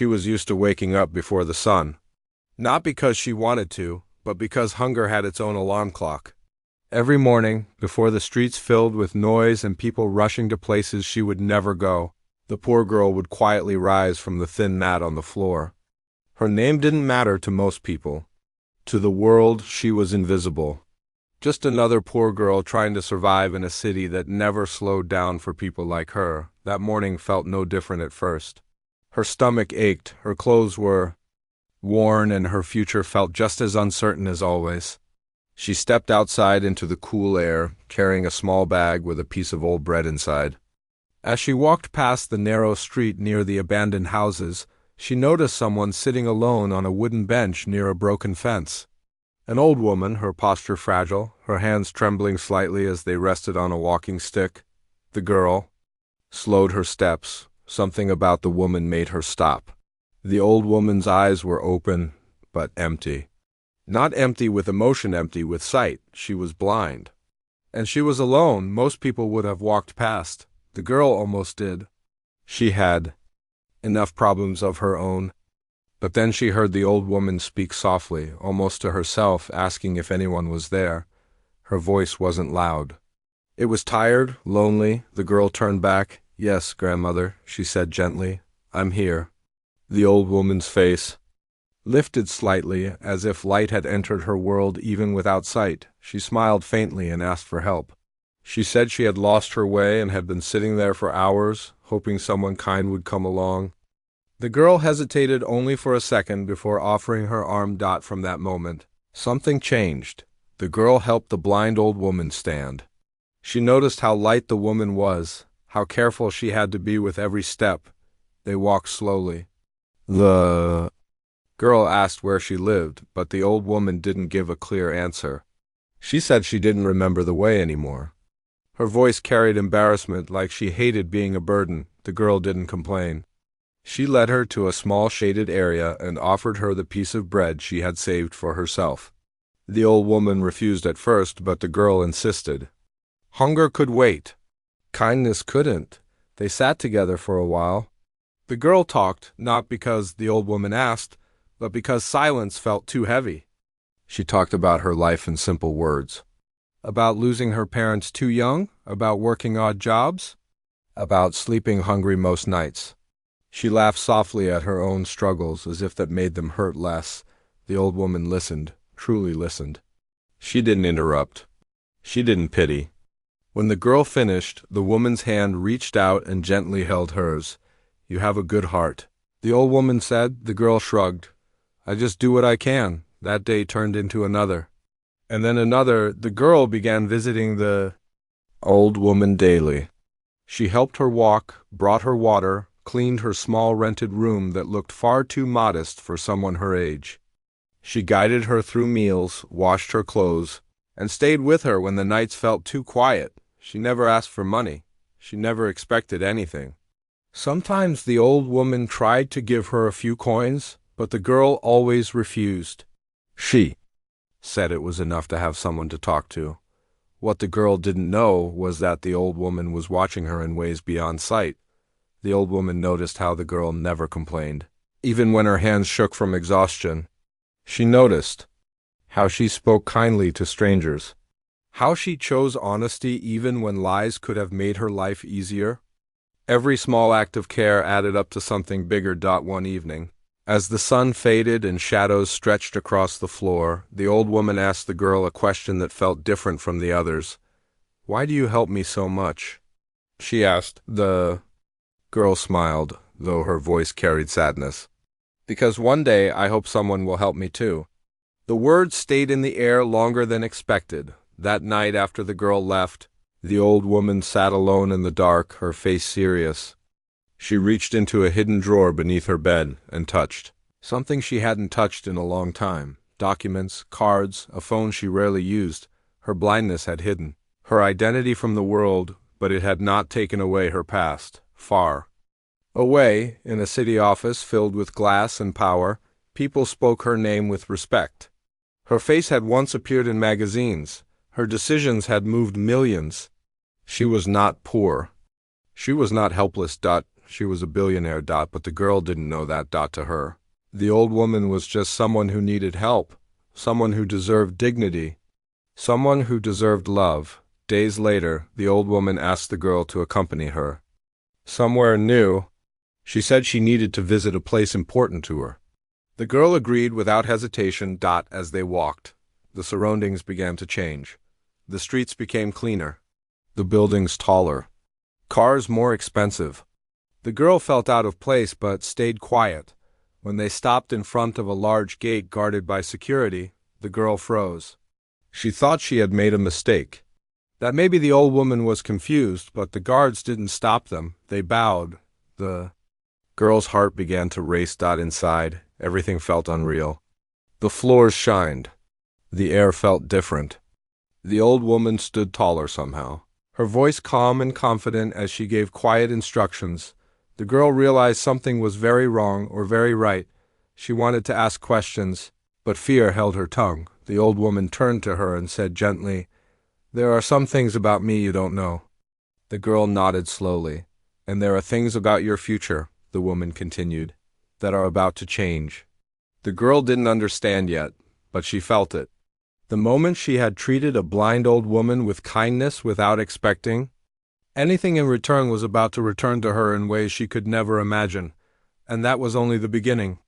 She was used to waking up before the sun. Not because she wanted to, but because hunger had its own alarm clock. Every morning, before the streets filled with noise and people rushing to places she would never go, the poor girl would quietly rise from the thin mat on the floor. Her name didn't matter to most people. To the world, she was invisible. Just another poor girl trying to survive in a city that never slowed down for people like her. That morning felt no different at first. Her stomach ached, her clothes were worn, and her future felt just as uncertain as always. She stepped outside into the cool air, carrying a small bag with a piece of old bread inside. As she walked past the narrow street near the abandoned houses, she noticed someone sitting alone on a wooden bench near a broken fence. An old woman, her posture fragile, her hands trembling slightly as they rested on a walking stick. The girl slowed her steps. Something about the woman made her stop. The old woman's eyes were open, but empty. Not empty with emotion, empty with sight. She was blind. And she was alone. Most people would have walked past. The girl almost did. She had enough problems of her own. But then she heard the old woman speak softly, almost to herself, asking if anyone was there. Her voice wasn't loud. It was tired, lonely. The girl turned back. "Yes, grandmother," she said gently. "I'm here." The old woman's face lifted slightly, as if light had entered her world even without sight. She smiled faintly and asked for help. She said she had lost her way and had been sitting there for hours, hoping someone kind would come along. The girl hesitated only for a second before offering her arm. From that moment, something changed. The girl helped the blind old woman stand. She noticed how light the woman was, how careful she had to be with every step. They walked slowly. The girl asked where she lived, but the old woman didn't give a clear answer. She said she didn't remember the way anymore. Her voice carried embarrassment, like she hated being a burden. The girl didn't complain. She led her to a small shaded area and offered her the piece of bread she had saved for herself. The old woman refused at first, but the girl insisted. Hunger could wait. Kindness couldn't. They sat together for a while. The girl talked, not because the old woman asked, but because silence felt too heavy. She talked about her life in simple words. About losing her parents too young, about working odd jobs, about sleeping hungry most nights. She laughed softly at her own struggles, as if that made them hurt less. The old woman listened, truly listened. She didn't interrupt. She didn't pity. When the girl finished, the woman's hand reached out and gently held hers. "You have a good heart," the old woman said. The girl shrugged. "I just do what I can." That day turned into another. And then another. The girl began visiting the old woman daily. She helped her walk, brought her water, cleaned her small rented room that looked far too modest for someone her age. She guided her through meals, washed her clothes, and stayed with her when the nights felt too quiet. She never asked for money. She never expected anything. Sometimes the old woman tried to give her a few coins, but the girl always refused. She said it was enough to have someone to talk to. What the girl didn't know was that the old woman was watching her in ways beyond sight. The old woman noticed how the girl never complained, even when her hands shook from exhaustion. She noticed how she spoke kindly to strangers, how she chose honesty even when lies could have made her life easier. Every small act of care added up to something bigger. One evening, as the sun faded and shadows stretched across the floor, the old woman asked the girl a question that felt different from the others. "Why do you help me so much?" she asked. The girl smiled, though her voice carried sadness. "Because one day I hope someone will help me too." The words stayed in the air longer than expected. That night after the girl left, the old woman sat alone in the dark, her face serious. She reached into a hidden drawer beneath her bed and touched something she hadn't touched in a long time. Documents, cards, a phone she rarely used. Her blindness had hidden her identity from the world, but it had not taken away her past. Far away, in a city office filled with glass and power, people spoke her name with respect. Her face had once appeared in magazines. Her decisions had moved millions. She was not poor. She was not helpless. she was a billionaire. But the girl didn't know that. To her, the old woman was just someone who needed help, someone who deserved dignity, someone who deserved love. Days later, the old woman asked the girl to accompany her somewhere new. She said she needed to visit a place important to her. The girl agreed without hesitation. As they walked, the surroundings began to change. The streets became cleaner, the buildings taller, cars more expensive. The girl felt out of place but stayed quiet. When they stopped in front of a large gate guarded by security, the girl froze. She thought she had made a mistake, that maybe the old woman was confused, but the guards didn't stop them. They bowed. The girl's heart began to race. Inside, everything felt unreal. The floors shined. The air felt different. The old woman stood taller somehow, her voice calm and confident as she gave quiet instructions. The girl realized something was very wrong or very right. She wanted to ask questions, but fear held her tongue. The old woman turned to her and said gently, "There are some things about me you don't know." The girl nodded slowly. "And there are things about your future," the woman continued, "that are about to change." The girl didn't understand yet, but she felt it. The moment she had treated a blind old woman with kindness without expecting anything in return was about to return to her in ways she could never imagine, and that was only the beginning.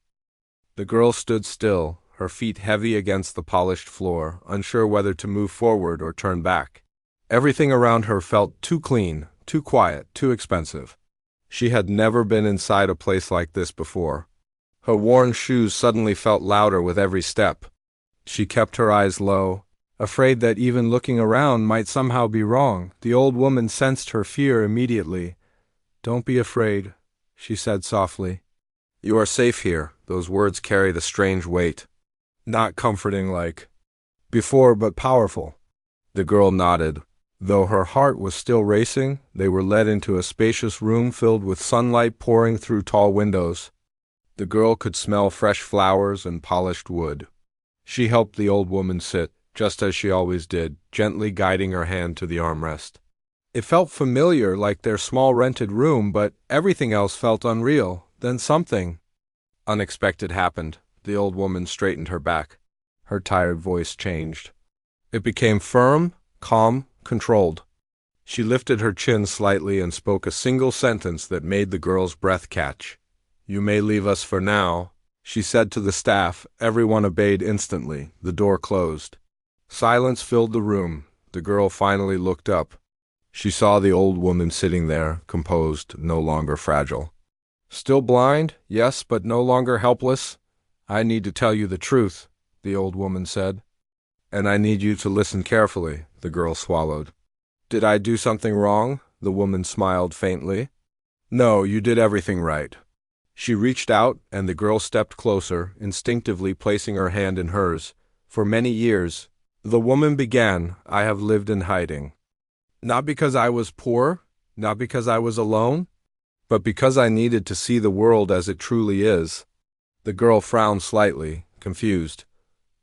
The girl stood still, her feet heavy against the polished floor, unsure whether to move forward or turn back. Everything around her felt too clean, too quiet, too expensive. She had never been inside a place like this before. Her worn shoes suddenly felt louder with every step. She kept her eyes low, afraid that even looking around might somehow be wrong. The old woman sensed her fear immediately. "Don't be afraid," she said softly. "You are safe here." Those words carried a strange weight. Not comforting like before, but powerful. The girl nodded. Though her heart was still racing, they were led into a spacious room filled with sunlight pouring through tall windows. The girl could smell fresh flowers and polished wood. She helped the old woman sit, just as she always did, gently guiding her hand to the armrest. It felt familiar, like their small rented room, but everything else felt unreal. Then something unexpected happened. The old woman straightened her back. Her tired voice changed. It became firm, calm, controlled. She lifted her chin slightly and spoke a single sentence that made the girl's breath catch. "You may leave us for now," she said to the staff. Everyone obeyed instantly. The door closed. Silence filled the room. The girl finally looked up. She saw the old woman sitting there, composed, no longer fragile. "Still blind, yes, but no longer helpless. I need to tell you the truth," the old woman said. "And I need you to listen carefully," the girl swallowed. "Did I do something wrong?" The woman smiled faintly. "No, you did everything right." She reached out, and the girl stepped closer, instinctively placing her hand in hers. "For many years," the woman began, "I have lived in hiding. Not because I was poor, not because I was alone, but because I needed to see the world as it truly is." The girl frowned slightly, confused.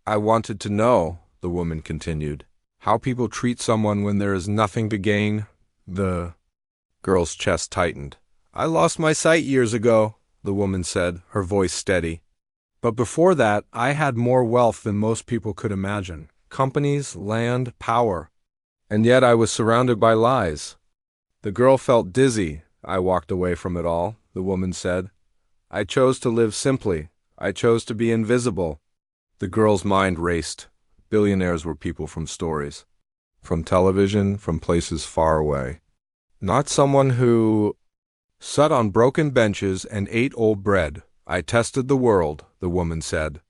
"I wanted to know," the woman continued, "how people treat someone when there is nothing to gain." The girl's chest tightened. "I lost my sight years ago," the woman said, her voice steady. "But before that, I had more wealth than most people could imagine. Companies, land, power. And yet I was surrounded by lies." The girl felt dizzy. "I walked away from it all," the woman said. "I chose to live simply. I chose to be invisible." The girl's mind raced. Billionaires were people from stories, from television, from places far away. Not someone who sat on broken benches and ate old bread. "I tested the world," the woman said.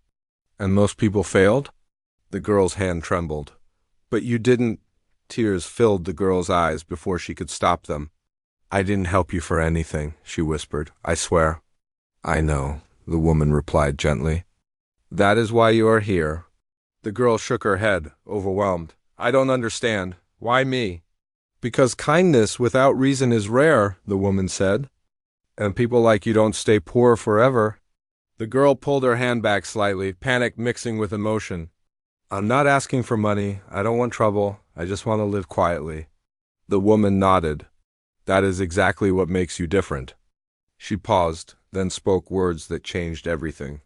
"And most people failed?" The girl's hand trembled. "But you didn't—" Tears filled the girl's eyes before she could stop them. "I didn't help you for anything," she whispered. "I swear." "I know," the woman replied gently. "That is why you are here." The girl shook her head, overwhelmed. "I don't understand. Why me?" "Because kindness without reason is rare," the woman said. "And people like you don't stay poor forever." The girl pulled her hand back slightly, panic mixing with emotion. "I'm not asking for money. I don't want trouble. I just want to live quietly." The woman nodded. "That is exactly what makes you different." She paused, then spoke words that changed everything.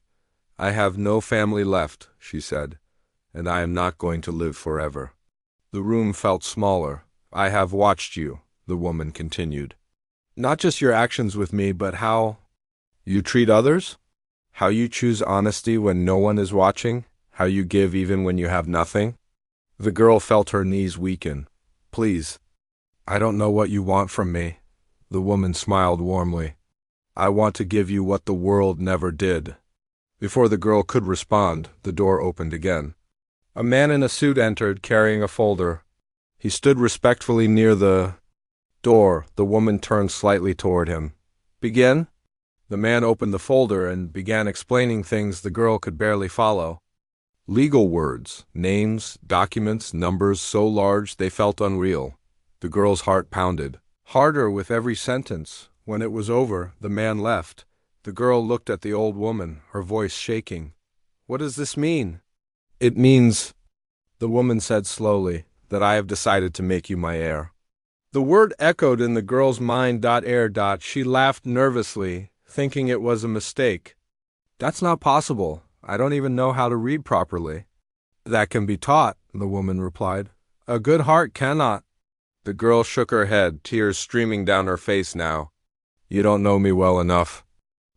"I have no family left," she said, "and I am not going to live forever." The room felt smaller. "I have watched you," the woman continued. "Not just your actions with me, but how you treat others? How you choose honesty when no one is watching? How you give even when you have nothing?" The girl felt her knees weaken. "Please. I don't know what you want from me." The woman smiled warmly. "I want to give you what the world never did." Before the girl could respond, the door opened again. A man in a suit entered, carrying a folder. He stood respectfully near the door. The woman turned slightly toward him. "Begin?" The man opened the folder and began explaining things the girl could barely follow. Legal words, names, documents, numbers so large they felt unreal. The girl's heart pounded harder with every sentence. When it was over, the man left. The girl looked at the old woman, her voice shaking. "What does this mean?" "It means," the woman said slowly, "that I have decided to make you my heir." The word echoed in the girl's mind. Heir. She laughed nervously, thinking it was a mistake. "That's not possible. I don't even know how to read properly." "That can be taught," the woman replied. "A good heart cannot." The girl shook her head, tears streaming down her face now. "You don't know me well enough."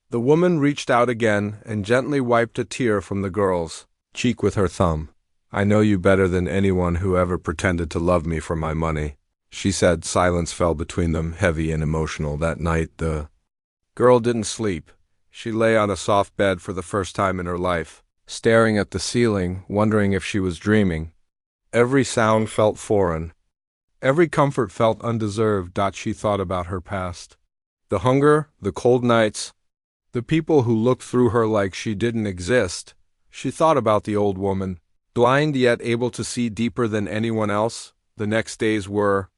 The woman reached out again and gently wiped a tear from the girl's cheek with her thumb. "I know you better than anyone who ever pretended to love me for my money," she said. Silence fell between them, heavy and emotional. That night the girl didn't sleep. She lay on a soft bed for the first time in her life, staring at the ceiling, wondering if she was dreaming. Every sound felt foreign. Every comfort felt undeserved. She thought about her past. The hunger, the cold nights, the people who looked through her like she didn't exist. She thought about the old woman, blind yet able to see deeper than anyone else. The next days were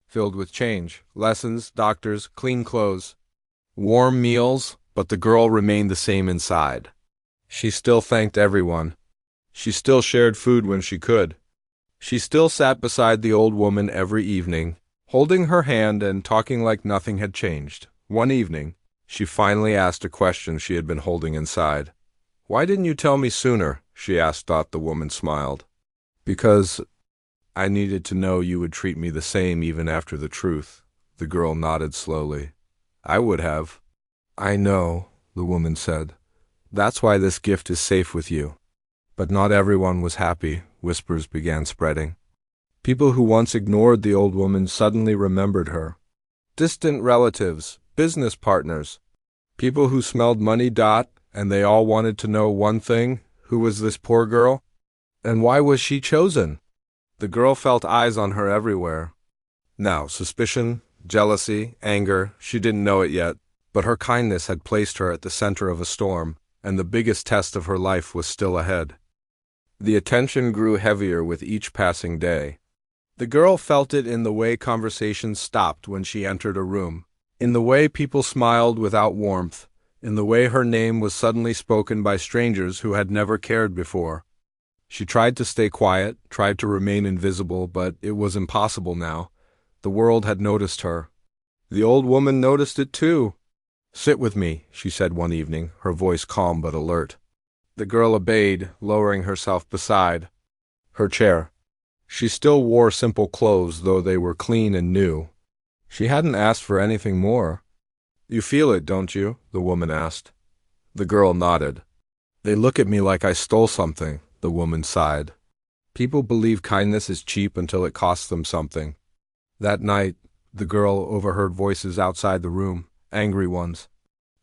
filled with change, lessons, doctors, clean clothes, warm meals, but the girl remained the same inside. She still thanked everyone. She still shared food when she could. She still sat beside the old woman every evening, holding her hand and talking like nothing had changed. One evening, she finally asked a question she had been holding inside. "Why didn't you tell me sooner?" she asked. The woman smiled. "Because I needed to know you would treat me the same even after the truth." The girl nodded slowly. "I would have." "I know," the woman said. "That's why this gift is safe with you." But not everyone was happy. Whispers began spreading. People who once ignored the old woman suddenly remembered her. Distant relatives, business partners, people who smelled money. And they all wanted to know one thing: who was this poor girl? And why was she chosen? The girl felt eyes on her everywhere. Now, suspicion, jealousy, anger, she didn't know it yet, but her kindness had placed her at the center of a storm, and the biggest test of her life was still ahead. The attention grew heavier with each passing day. The girl felt it in the way conversations stopped when she entered a room, in the way people smiled without warmth, in the way her name was suddenly spoken by strangers who had never cared before. She tried to stay quiet, tried to remain invisible, but it was impossible now. The world had noticed her. The old woman noticed it too. "Sit with me," she said one evening, her voice calm but alert. The girl obeyed, lowering herself beside her chair. She still wore simple clothes, though they were clean and new. She hadn't asked for anything more. "You feel it, don't you?" the woman asked. The girl nodded. "They look at me like I stole something," the woman sighed. "People believe kindness is cheap until it costs them something." That night, the girl overheard voices outside the room, angry ones.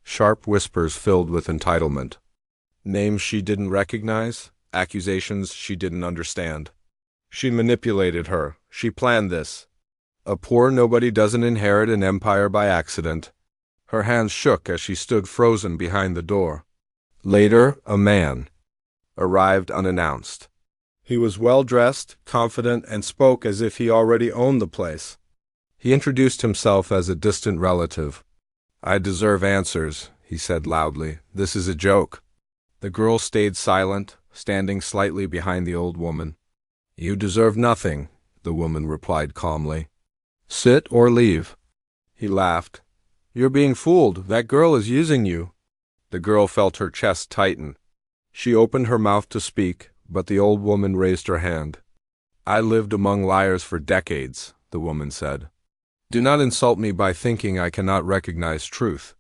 Sharp whispers filled with entitlement. Names she didn't recognize, accusations she didn't understand. She manipulated her. She planned this. A poor nobody doesn't inherit an empire by accident. Her hands shook as she stood frozen behind the door. Later, a man arrived unannounced. He was well-dressed, confident, and spoke as if he already owned the place. He introduced himself as a distant relative. "I deserve answers," he said loudly. "This is a joke." The girl stayed silent, standing slightly behind the old woman. "You deserve nothing," the woman replied calmly. "Sit or leave." He laughed. You're being fooled. That girl is using you. The girl felt her chest tighten. She opened her mouth to speak, but the old woman raised her hand. I lived among liars for decades, the woman said. Do not insult me by thinking I cannot recognize truth.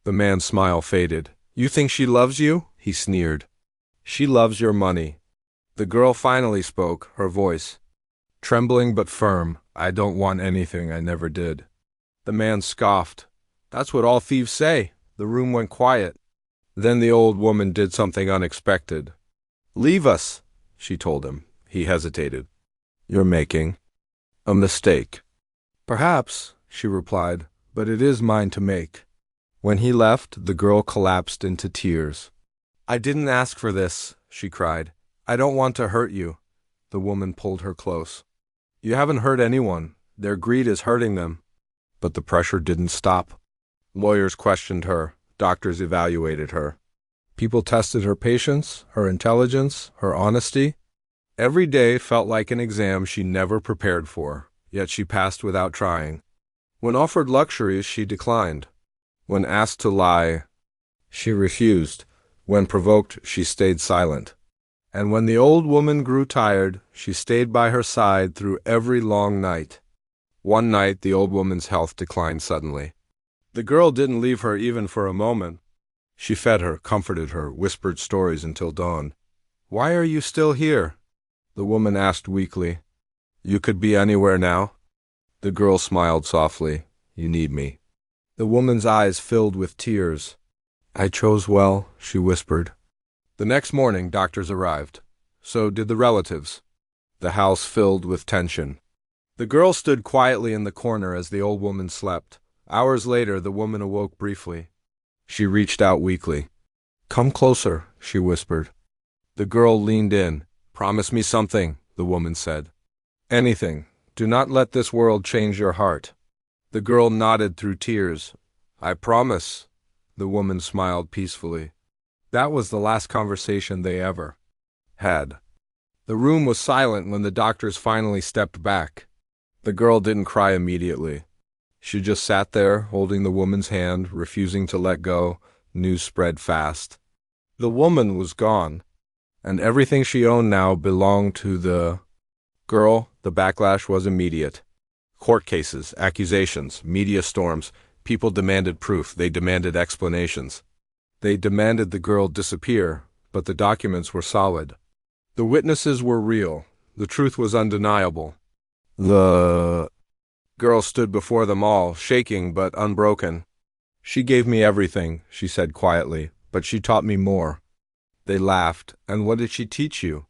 The man's smile faded. You think she loves you? He sneered. She loves your money. The girl finally spoke, her voice trembling but firm. I don't want anything I never did. The man scoffed. That's what all thieves say. The room went quiet. Then the old woman did something unexpected. Leave us, she told him. He hesitated. You're making a mistake. Perhaps, she replied, but it is mine to make. When he left, the girl collapsed into tears. I didn't ask for this, she cried. I don't want to hurt you. The woman pulled her close. You haven't hurt anyone. Their greed is hurting them. But the pressure didn't stop. Lawyers questioned her. Doctors evaluated her. People tested her patience, her intelligence, her honesty. Every day felt like an exam she never prepared for, yet she passed without trying. When offered luxuries, she declined. When asked to lie, she refused. When provoked, she stayed silent. And when the old woman grew tired, she stayed by her side through every long night. One night, the old woman's health declined suddenly. The girl didn't leave her even for a moment. She fed her, comforted her, whispered stories until dawn. Why are you still here? The woman asked weakly. You could be anywhere now. The girl smiled softly. You need me. The woman's eyes filled with tears. I chose well, she whispered. The next morning, doctors arrived. So did the relatives. The house filled with tension. The girl stood quietly in the corner as the old woman slept. Hours later, the woman awoke briefly. She reached out weakly. Come closer, she whispered. The girl leaned in. Promise me something, the woman said. Anything. Do not let this world change your heart. The girl nodded through tears. I promise. The woman smiled peacefully. That was the last conversation they ever had. The room was silent when the doctors finally stepped back. The girl didn't cry immediately. She just sat there, holding the woman's hand, refusing to let go. News spread fast. The woman was gone, and everything she owned now belonged to the girl. The backlash was immediate. Court cases, accusations, media storms. People demanded proof. They demanded explanations. They demanded the girl disappear, but the documents were solid. The witnesses were real. The truth was undeniable. The girl stood before them all, shaking but unbroken. She gave me everything, she said quietly, but she taught me more. They laughed. And what did she teach you?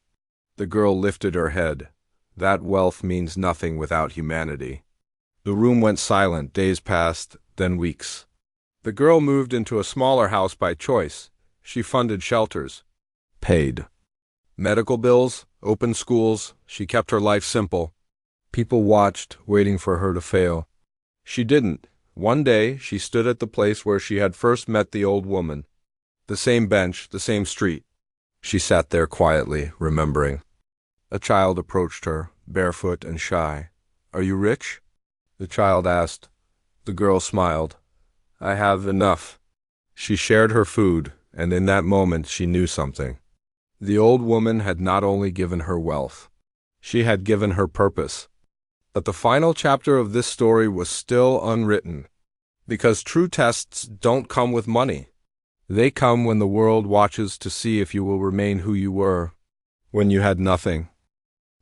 The girl lifted her head. That wealth means nothing without humanity. The room went silent. Days passed, then weeks. The girl moved into a smaller house by choice. She funded shelters, paid medical bills, opened schools. She kept her life simple. People watched, waiting for her to fail. She didn't. One day, she stood at the place where she had first met the old woman. The same bench, the same street. She sat there quietly, remembering. A child approached her, barefoot and shy. Are you rich? The child asked. The girl smiled. I have enough. She shared her food, and in that moment she knew something. The old woman had not only given her wealth, she had given her purpose. But the final chapter of this story was still unwritten, because true tests don't come with money. They come when the world watches to see if you will remain who you were when you had nothing.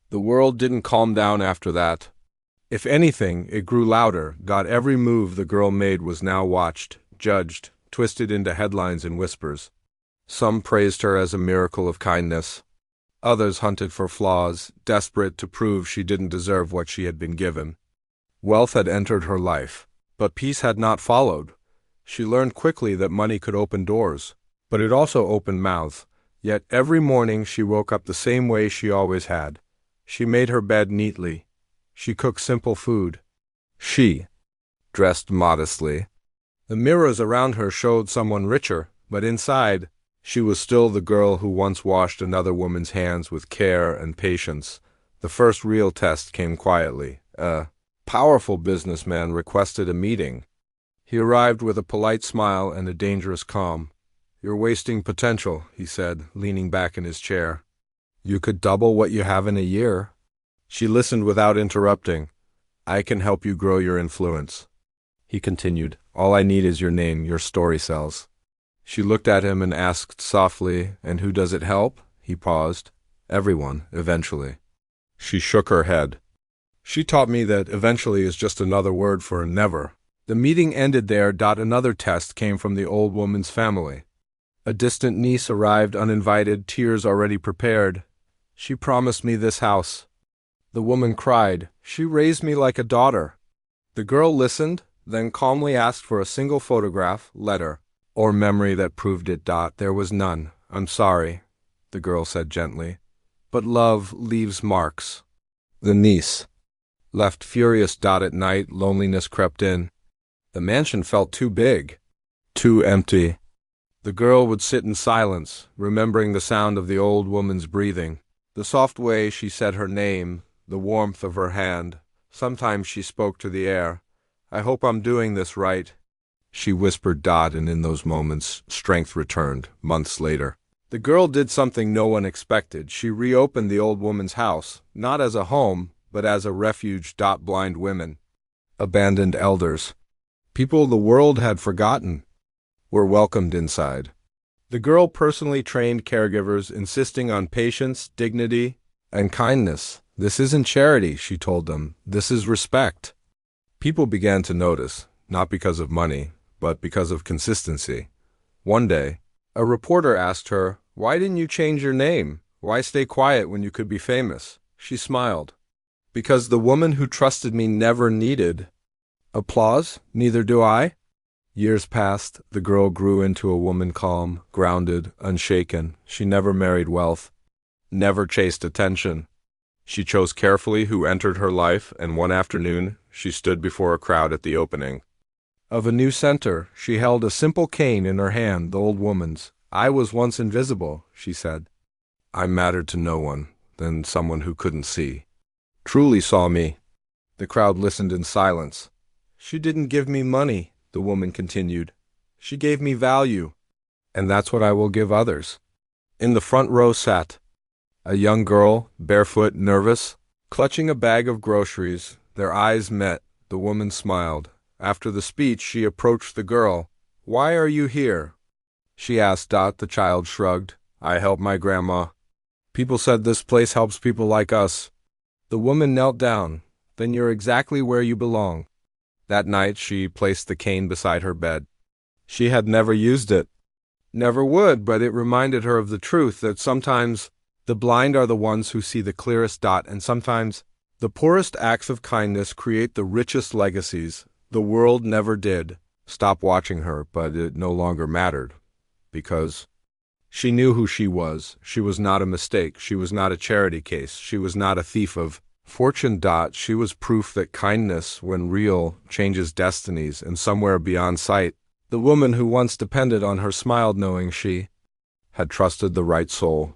The world didn't calm down after that. If anything, it grew louder. God, every move the girl made was now watched, judged, twisted into headlines and whispers. Some praised her as a miracle of kindness. Others hunted for flaws, desperate to prove she didn't deserve what she had been given. Wealth had entered her life, but peace had not followed. She learned quickly that money could open doors, but it also opened mouths. Yet every morning she woke up the same way she always had. She made her bed neatly. She cooked simple food. She dressed modestly. The mirrors around her showed someone richer, but inside, she was still the girl who once washed another woman's hands with care and patience. The first real test came quietly. A powerful businessman requested a meeting. He arrived with a polite smile and a dangerous calm. "You're wasting potential," he said, leaning back in his chair. "You could double what you have in a year." She listened without interrupting. "I can help you grow your influence," he continued. "All I need is your name, your story sells." She looked at him and asked softly, "And who does it help?" He paused. "Everyone, eventually." She shook her head. "She taught me that eventually is just another word for never." The meeting ended there. Another test came from the old woman's family. A distant niece arrived uninvited, tears already prepared. "She promised me this house." The woman cried. "She raised me like a daughter." The girl listened, then calmly asked for a single photograph, letter, or memory that proved it. "There was none. I'm sorry," the girl said gently. "But love leaves marks." The niece left furious. At night, loneliness crept in. The mansion felt too big, too empty. The girl would sit in silence, remembering the sound of the old woman's breathing, the soft way she said her name, the warmth of her hand. Sometimes she spoke to the air. "I hope I'm doing this right," she whispered. And in those moments, strength returned. Months later, the girl did something no one expected. She reopened the old woman's house, not as a home, but as a refuge. Blind women, abandoned elders, people the world had forgotten, were welcomed inside. The girl personally trained caregivers, insisting on patience, dignity, and kindness. "This isn't charity," she told them. "This is respect." People began to notice, not because of money, but because of consistency. One day, a reporter asked her, "Why didn't you change your name? Why stay quiet when you could be famous?" She smiled. "Because the woman who trusted me never needed applause. Neither do I." Years passed. The girl grew into a woman calm, grounded, unshaken. She never married wealth, never chased attention. She chose carefully who entered her life, and one afternoon, she stood before a crowd at the opening of a new center. She held a simple cane in her hand, the old woman's. "I was once invisible," she said. "I mattered to no one, than someone who couldn't see. Truly saw me." The crowd listened in silence. "She didn't give me money," the woman continued. "She gave me value, and that's what I will give others." In the front row sat a young girl, barefoot, nervous, clutching a bag of groceries. Their eyes met. The woman smiled. After the speech, she approached the girl. "Why are you here?" she asked. The child shrugged. "I help my grandma. People said this place helps people like us." The woman knelt down. "Then you're exactly where you belong." That night, she placed the cane beside her bed. She had never used it, never would, but it reminded her of the truth that sometimes the blind are the ones who see the clearest. And sometimes the poorest acts of kindness create the richest legacies. The world never did stop watching her, but it no longer mattered, because she knew who she was. She was not a mistake. She was not a charity case. She was not a thief of fortune. She was proof that kindness, when real, changes destinies, and somewhere beyond sight, the woman who once depended on her smiled, knowing she had trusted the right soul.